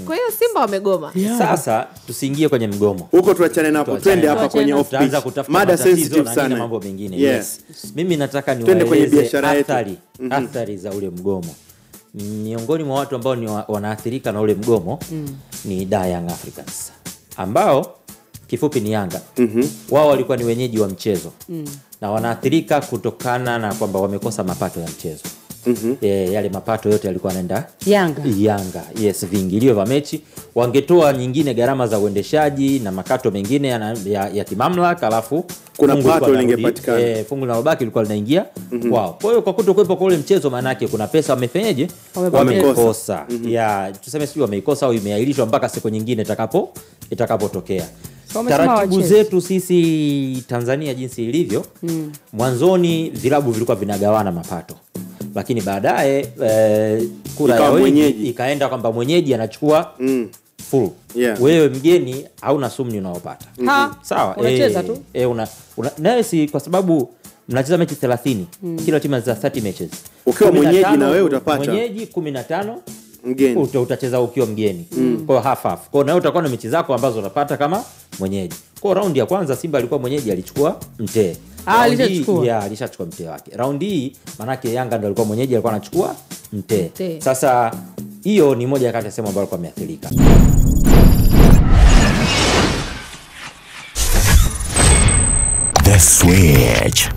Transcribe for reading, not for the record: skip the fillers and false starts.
Kwa hiyo Simba wamegoma. Sasa tusiingie kwenye mgomo. Huko tuachane napo, twende hapa kwenye off pitch. Mada sensitive sana. Mambo mengine. Yes. Mimi nataka niwaeleze athari za ule mgomo. Miongoni mwa watu ambao ni wanaathirika na ule mgomo ni Young Africans, ambao kifupi ni Yanga. Wao walikuwa ni wenyeji wa mchezo na wanaathirika kutokana na kwamba wamekosa mapato ya mchezo. Yale mapato yote yalikuwa yanaenda Yanga. Yes, viingilio vya mechi. Wangetoa nyingine gharama za uendeshaji na makato mengine ya kimamlaka, alafu kuna pato lingepatikana. Fungu la mabaki lilikuwa linaingia kwao. Kwa hiyo kwa kutokuwepo kwa ule mchezo, maana yake kuna pesa wamefenyeje? Wamekosa. Tuseme sio wameikosa au imeahirishwa mpaka siku nyingine itakapotokea. Taratibu zetu sisi Tanzania jinsi ilivyo, mwanzoni vilabu vilikuwa vinagawana mapato. Lakini baadaye kura ya wenyeji ikaenda kwamba mwenyeji anachukua full. Wewe mgeni hauna sumni unaopata. Sawa, unacheza tu. Nawe si kwa sababu mnacheza mechi 30. Kila timu za 30 matches. Ukiwa mwenyeji na wewe utapata. Mwenyeji 15, mgeni utacheza ukiwa mgeni. Kwa half. Kwa hiyo na wewe utakuwa na mechi zako ambazo unapata kama mwenyeji. Kwa raundi ya kwanza Simba alikuwa mwenyeji, alichukua Mtee. Alishachukua Mtee wake. Raundi hii manake Yanga ndio alikuwa mwenyeji, alikuwa anachukua Mtee. Sasa hiyo ni moja kati ya sehemu ambayo alikuwa ameathirika. The Switch.